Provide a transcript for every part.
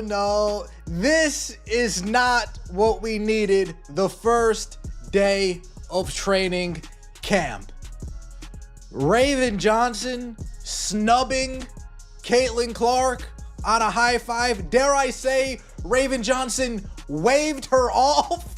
no. This is not what we needed the first day of training camp. Raven Johnson snubbing Caitlin Clark on a high five. Dare I say, Raven Johnson waved her off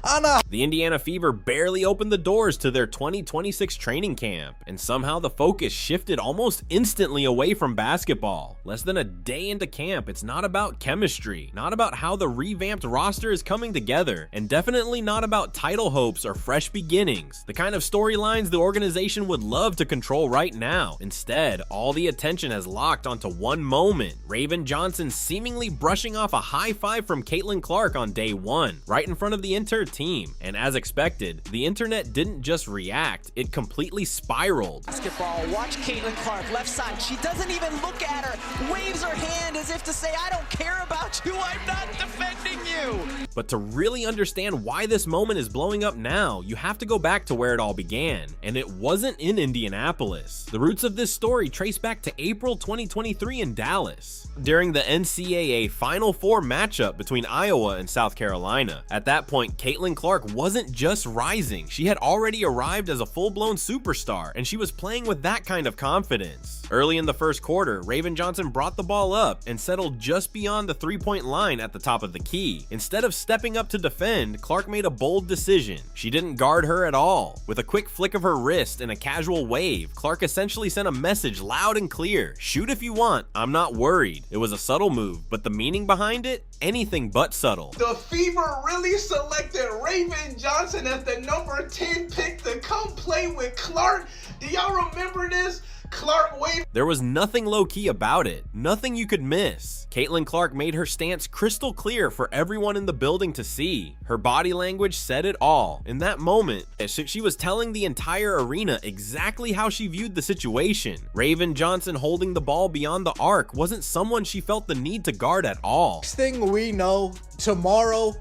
on a... The Indiana Fever barely opened the doors to their 2026 training camp, and somehow the focus shifted almost instantly away from basketball. Less than a day into camp, it's not about chemistry, not about how the revamped roster is coming together, and definitely not about title hopes or fresh beginnings, the kind of storylines the organization would love to control right now. Instead, all the attention has locked onto one moment: Raven Johnson seemingly brushing off a high five from Caitlin Clark on day one, right in front of the entire team. And as expected, the internet didn't just react, it completely spiraled. Basketball, watch Caitlin Clark, left side. She doesn't even look at her, waves her hand as if to say, I don't care about you, I'm not defending you. But to really understand why this moment is blowing up now, you have to go back to where it all began, and it wasn't in Indianapolis. The roots of this story trace back to April 2023 in Dallas, during the NCAA Final Four matchup between Iowa and South Carolina. At that point, Caitlin Clark wasn't just rising, she had already arrived as a full-blown superstar, and she was playing with that kind of confidence. Early in the first quarter, Raven Johnson brought the ball up and settled just beyond the three-point line at the top of the key. Instead of stepping up to defend, Clark made a bold decision. She didn't guard her at all. With a quick flick of her wrist and a casual wave, Clark essentially sent a message loud and clear: shoot if you want, I'm not worried. It was a subtle move, but the meaning behind it? Anything but subtle. The Fever really selected Raven Johnson as the number 10 pick to come play with Clark. Do y'all remember this? Clark waved. There was nothing low-key about it, nothing you could miss. Caitlin Clark made her stance crystal clear for everyone in the building to see. Her body language said it all. In that moment, she was telling the entire arena exactly how she viewed the situation. Raven Johnson holding the ball beyond the arc wasn't someone she felt the need to guard at all. Next thing we know, tomorrow,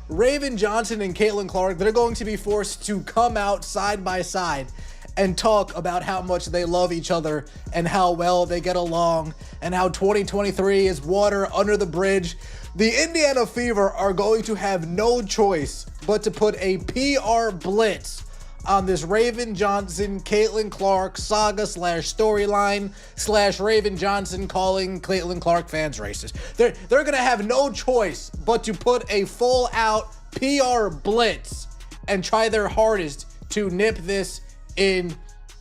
Raven Johnson and Caitlin Clark, they're going to be forced to come out side by side and talk about how much they love each other and how well they get along and how 2023 is water under the bridge. The Indiana Fever are going to have no choice but to put a PR blitz on this Raven Johnson, Caitlin Clark saga / storyline / Raven Johnson calling Caitlin Clark fans racist. They're going to have no choice but to put a full out PR blitz and try their hardest to nip this in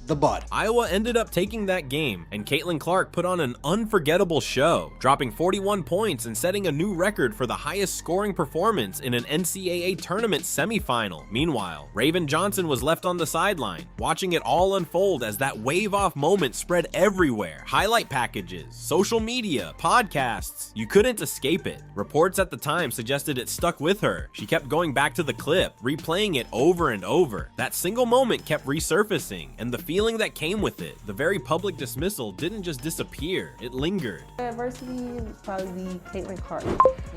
the bud. Iowa ended up taking that game, and Caitlin Clark put on an unforgettable show, dropping 41 points and setting a new record for the highest scoring performance in an NCAA tournament semifinal. Meanwhile, Raven Johnson was left on the sideline, watching it all unfold as that wave-off moment spread everywhere. Highlight packages, social media, podcasts, you couldn't escape it. Reports at the time suggested it stuck with her. She kept going back to the clip, replaying it over and over. That single moment kept resurfacing, and the feeling that came with it, the very public dismissal, didn't just disappear, it lingered. Adversity would probably be Caitlin Clark.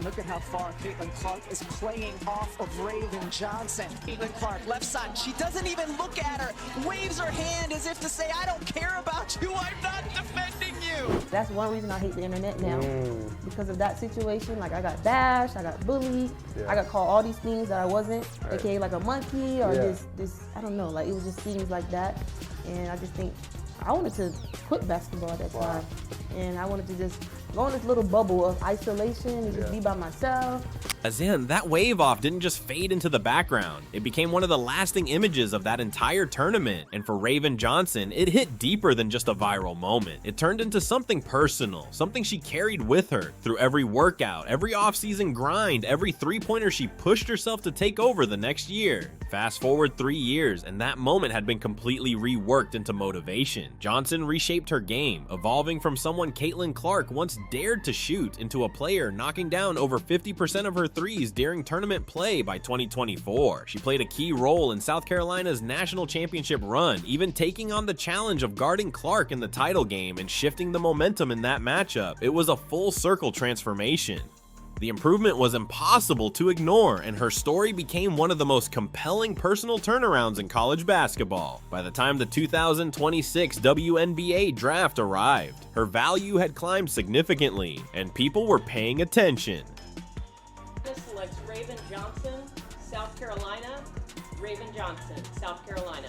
Look at how far Caitlin Clark is playing off of Raven Johnson. Caitlin Clark, left side. She doesn't even look at her, waves her hand as if to say, I don't care about you, I'm not defending you. That's one reason I hate the internet now. Because of that situation, like I got bashed, I got bullied, I got called all these things that I wasn't, aka like a monkey or this, I don't know, like it was just things like that. And I just think I wanted to quit basketball at that time. And I wanted to just go in this little bubble of isolation and just be by myself. As in, that wave off didn't just fade into the background. It became one of the lasting images of that entire tournament. And for Raven Johnson, it hit deeper than just a viral moment. It turned into something personal, something she carried with her through every workout, every off-season grind, every three-pointer she pushed herself to take over the next year. Fast forward 3 years, and that moment had been completely reworked into motivation. Johnson reshaped her game, evolving from someone Caitlin Clark once dared to shoot into a player knocking down over 50% of her threes during tournament play by 2024. She played a key role in South Carolina's national championship run, even taking on the challenge of guarding Clark in the title game and shifting the momentum in that matchup. It was a full circle transformation. The improvement was impossible to ignore, and her story became one of the most compelling personal turnarounds in college basketball. By the time the 2026 WNBA draft arrived, her value had climbed significantly, and people were paying attention. Selects Raven Johnson, South Carolina. Raven Johnson, South Carolina.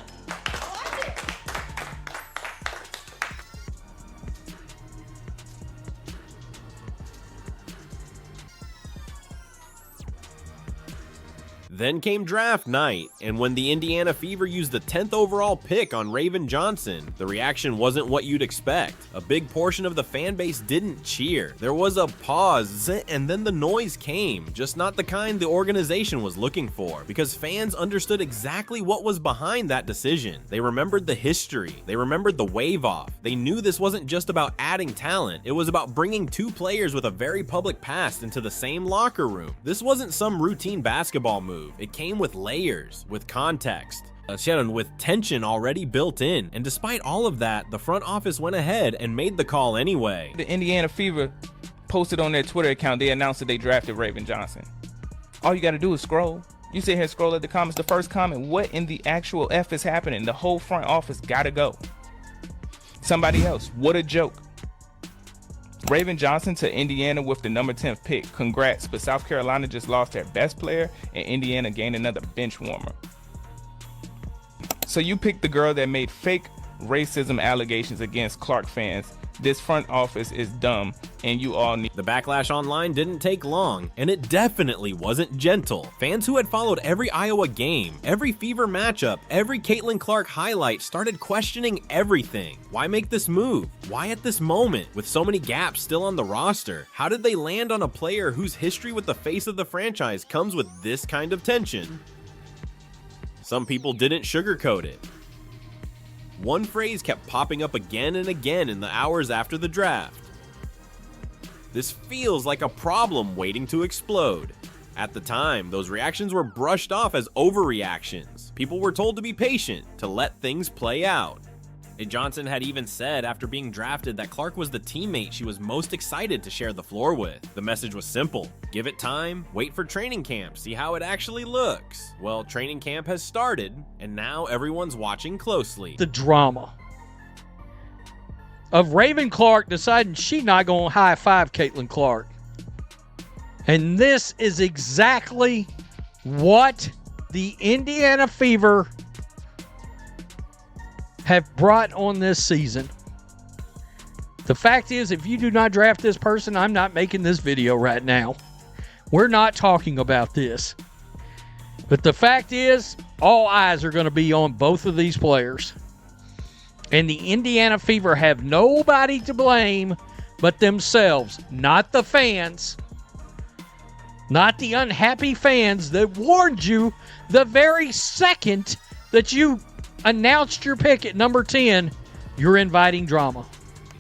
Then came draft night, and when the Indiana Fever used the 10th overall pick on Raven Johnson, the reaction wasn't what you'd expect. A big portion of the fan base didn't cheer. There was a pause, and then the noise came, just not the kind the organization was looking for, because fans understood exactly what was behind that decision. They remembered the history. They remembered the wave off. They knew this wasn't just about adding talent. It was about bringing two players with a very public past into the same locker room. This wasn't some routine basketball move. It came with layers, with context, with tension already built in. And despite all of that, the front office went ahead and made the call anyway. The Indiana Fever posted on their Twitter account, they announced that they drafted Raven Johnson. All you got to do is scroll. You sit here and scroll at the comments. The first comment, what in the actual F is happening? The whole front office got to go. Somebody else, what a joke. Raven Johnson to Indiana with the number 10th pick. Congrats, but South Carolina just lost their best player and Indiana gained another bench warmer. So you picked the girl that made fake racism allegations against Clark fans. This front office is dumb, and you all need. The backlash online didn't take long, and it definitely wasn't gentle. Fans who had followed every Iowa game, every Fever matchup, every Caitlin Clark highlight started questioning everything. Why make this move? Why at this moment? With so many gaps still on the roster, how did they land on a player whose history with the face of the franchise comes with this kind of tension? Some people didn't sugarcoat it. One phrase kept popping up again and again in the hours after the draft. This feels like a problem waiting to explode. At the time, those reactions were brushed off as overreactions. People were told to be patient, to let things play out. Johnson had even said after being drafted that Clark was the teammate she was most excited to share the floor with. The message was simple: give it time, wait for training camp, see how it actually looks. Well, training camp has started, and now everyone's watching closely. The drama of Raven Clark deciding she's not going to high-five Caitlin Clark. And this is exactly what the Indiana Fever have brought on this season. The fact is, if you do not draft this person, I'm not making this video right now. We're not talking about this. But the fact is, all eyes are going to be on both of these players. And the Indiana Fever have nobody to blame but themselves, not the fans. Not the unhappy fans that warned you the very second that you announced your pick at number 10, you're inviting drama.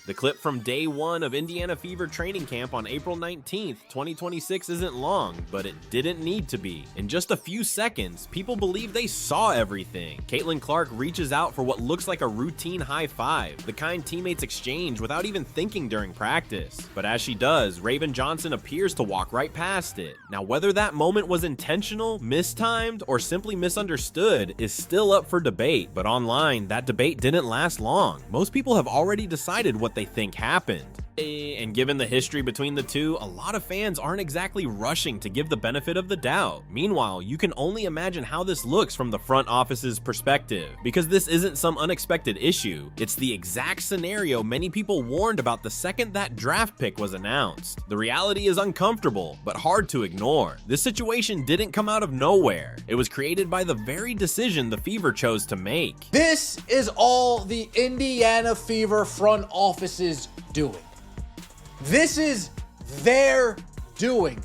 The clip from day one of Indiana Fever training camp on April 19th, 2026 isn't long, but it didn't need to be. In just a few seconds, people believe they saw everything. Caitlin Clark reaches out for what looks like a routine high five, the kind teammates exchange without even thinking during practice. But as she does, Raven Johnson appears to walk right past it. Now, whether that moment was intentional, mistimed, or simply misunderstood is still up for debate. But online, that debate didn't last long. Most people have already decided what they think happened. And given the history between the two, a lot of fans aren't exactly rushing to give the benefit of the doubt. Meanwhile, you can only imagine how this looks from the front office's perspective, because this isn't some unexpected issue. It's the exact scenario many people warned about the second that draft pick was announced. The reality is uncomfortable, but hard to ignore. This situation didn't come out of nowhere. It was created by the very decision the Fever chose to make. This is all the Indiana Fever front office is doing. This is their doing.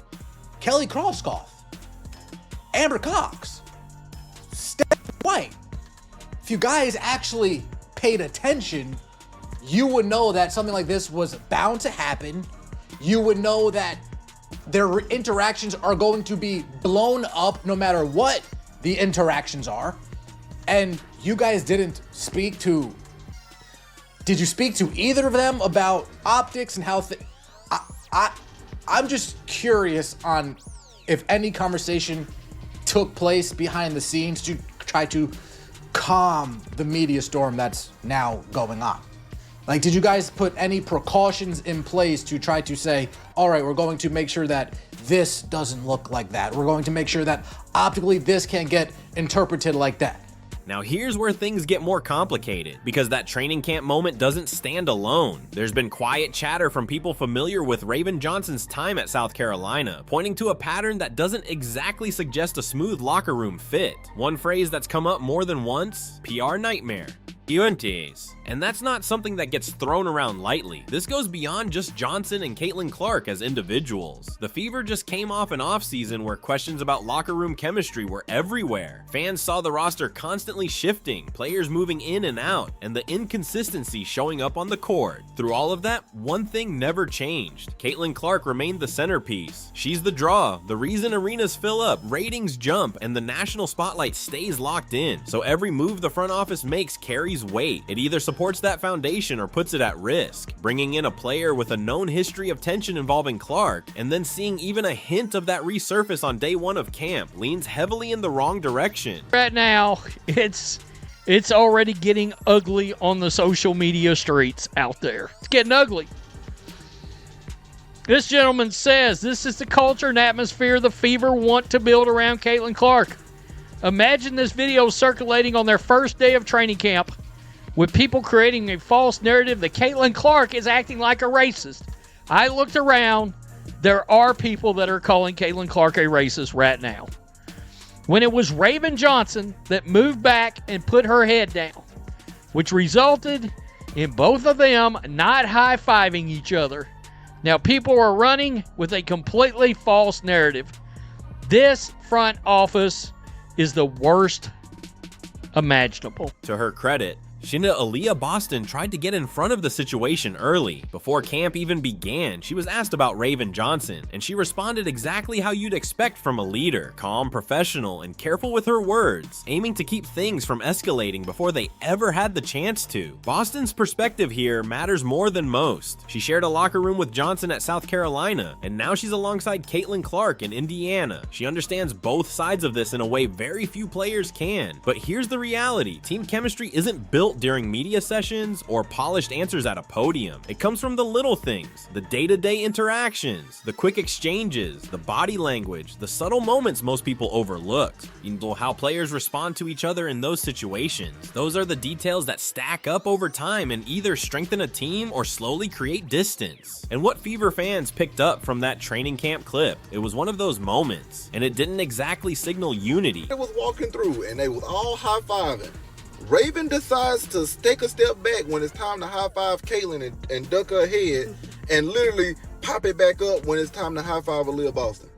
Kelly Krauskopf, Amber Cox, Steph White. If you guys actually paid attention, you would know that something like this was bound to happen. You would know that their interactions are going to be blown up no matter what the interactions are. And you guys didn't speak to... Did you speak to either of them about optics and how I'm just curious on if any conversation took place behind the scenes to try to calm the media storm that's now going on. Like, did you guys put any precautions in place to try to say, all right, we're going to make sure that this doesn't look like that. We're going to make sure that optically this can't get interpreted like that. Now here's where things get more complicated, because that training camp moment doesn't stand alone. There's been quiet chatter from people familiar with Raven Johnson's time at South Carolina, pointing to a pattern that doesn't exactly suggest a smooth locker room fit. One phrase that's come up more than once: PR nightmare. UNTs. And that's not something that gets thrown around lightly. This goes beyond just Johnson and Caitlin Clark as individuals. The Fever just came off an offseason where questions about locker room chemistry were everywhere. Fans saw the roster constantly shifting, players moving in and out, and the inconsistency showing up on the court. Through all of that, one thing never changed. Caitlin Clark remained the centerpiece. She's the draw, the reason arenas fill up, ratings jump, and the national spotlight stays locked in. So every move the front office makes carries weight. It either supports that foundation or puts it at risk. Bringing in a player with a known history of tension involving Clark, and then seeing even a hint of that resurface on day one of camp, leans heavily in the wrong direction. Right now, it's already getting ugly on the social media streets out there. It's getting ugly. This gentleman says this is the culture and atmosphere the Fever want to build around Caitlin Clark. Imagine this video circulating on their first day of training camp, with people creating a false narrative that Caitlin Clark is acting like a racist. I looked around. There are people that are calling Caitlin Clark a racist right now. When it was Raven Johnson that moved back and put her head down, which resulted in both of them not high-fiving each other. Now people are running with a completely false narrative. This front office is the worst imaginable. To her credit, Shinda Aaliyah Boston tried to get in front of the situation early. Before camp even began, she was asked about Raven Johnson, and she responded exactly how you'd expect from a leader: calm, professional, and careful with her words, aiming to keep things from escalating before they ever had the chance to. Boston's perspective here matters more than most. She shared a locker room with Johnson at South Carolina, and now she's alongside Caitlin Clark in Indiana. She understands both sides of this in a way very few players can. But here's the reality: team chemistry isn't built during media sessions or polished answers at a podium. It comes from the little things, the day-to-day interactions, the quick exchanges, the body language, the subtle moments most people overlook. You know, how players respond to each other in those situations. Those are the details that stack up over time and either strengthen a team or slowly create distance. And what Fever fans picked up from that training camp clip, it was one of those moments, and it didn't exactly signal unity. They was walking through and they was all high-fiving. Raven decides to take a step back when it's time to high-five Caitlin and duck her head, and literally pop it back up when it's time to high-five Aaliyah Boston.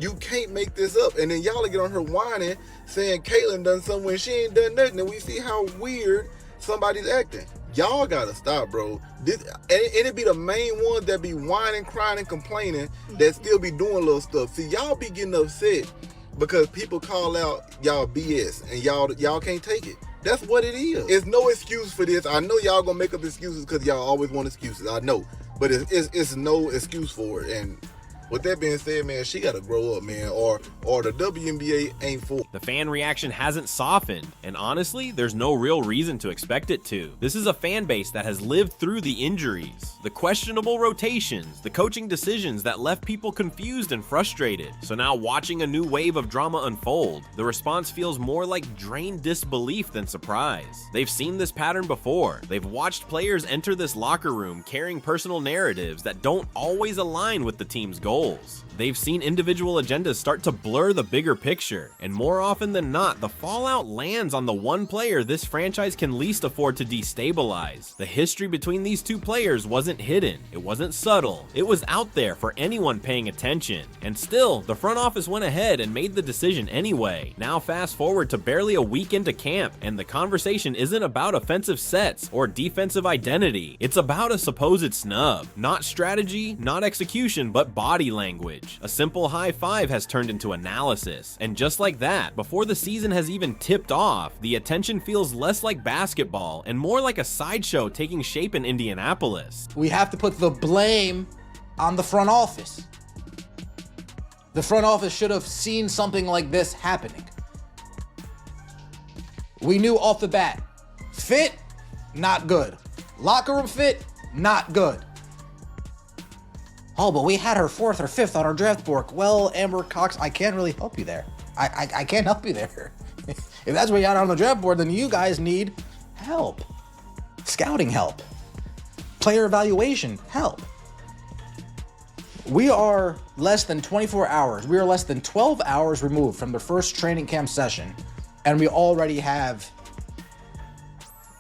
You can't make this up. And then y'all get on her whining, saying Caitlin done something when she ain't done nothing, and we see how weird somebody's acting. Y'all gotta stop, bro. And it be the main ones that be whining, crying, and complaining that still be doing little stuff. See, y'all be getting upset because people call out y'all BS, and y'all can't take it. That's what it is. It's no excuse for this. I know y'all gonna make up excuses because y'all always want excuses. I know, but it's no excuse for it. And with that being said, man, she gotta grow up, man, or the WNBA ain't for. The fan reaction hasn't softened, and honestly, there's no real reason to expect it to. This is a fan base that has lived through the injuries, the questionable rotations, the coaching decisions that left people confused and frustrated. So now watching a new wave of drama unfold, the response feels more like drained disbelief than surprise. They've seen this pattern before. They've watched players enter this locker room carrying personal narratives that don't always align with the team's goals. They've seen individual agendas start to blur the bigger picture, and more often than not, the fallout lands on the one player this franchise can least afford to destabilize. The history between these two players wasn't hidden, it wasn't subtle, it was out there for anyone paying attention. And still, the front office went ahead and made the decision anyway. Now fast forward to barely a week into camp, and the conversation isn't about offensive sets or defensive identity. It's about a supposed snub. Not strategy, not execution, but body language. A simple high five has turned into analysis. And just like that, before the season has even tipped off, the attention feels less like basketball and more like a sideshow taking shape in Indianapolis. We have to put the blame on the front office. The front office should have seen something like this happening. We knew off the bat, fit, not good. Locker room fit, not good. Oh, but we had her 4th or 5th on our draft board. Well, Amber Cox, I can't really help you there. I can't help you there. If that's what you had on the draft board, then you guys need help. Scouting help. Player evaluation help. We are less than 24 hours. We are less than 12 hours removed from the first training camp session, and we already have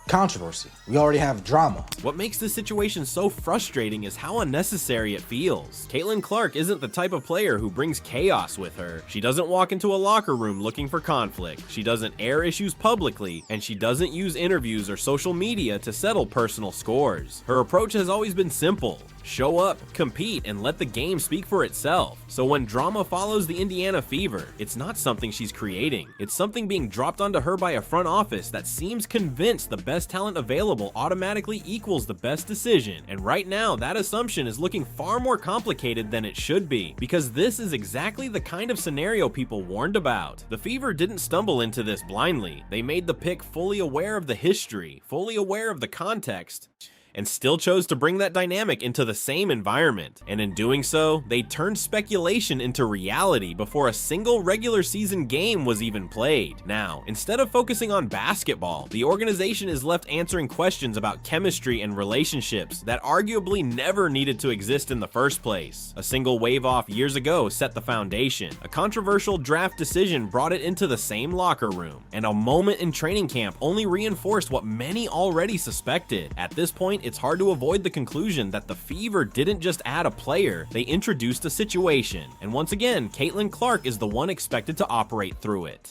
controversy. We already have drama. What makes this situation so frustrating is how unnecessary it feels. Caitlin Clark isn't the type of player who brings chaos with her. She doesn't walk into a locker room looking for conflict. She doesn't air issues publicly, and she doesn't use interviews or social media to settle personal scores. Her approach has always been simple. Show up, compete, and let the game speak for itself. So when drama follows the Indiana Fever, it's not something she's creating. It's something being dropped onto her by a front office that seems convinced the best talent available automatically equals the best decision. And right now, that assumption is looking far more complicated than it should be, because this is exactly the kind of scenario people warned about. The Fever didn't stumble into this blindly. They made the pick fully aware of the history, fully aware of the context, and still chose to bring that dynamic into the same environment. And in doing so, they turned speculation into reality before a single regular season game was even played. Now, instead of focusing on basketball, the organization is left answering questions about chemistry and relationships that arguably never needed to exist in the first place. A single wave off years ago set the foundation. A controversial draft decision brought it into the same locker room. And a moment in training camp only reinforced what many already suspected. At this point, it's hard to avoid the conclusion that the Fever didn't just add a player, they introduced a situation. And once again, Caitlin Clark is the one expected to operate through it.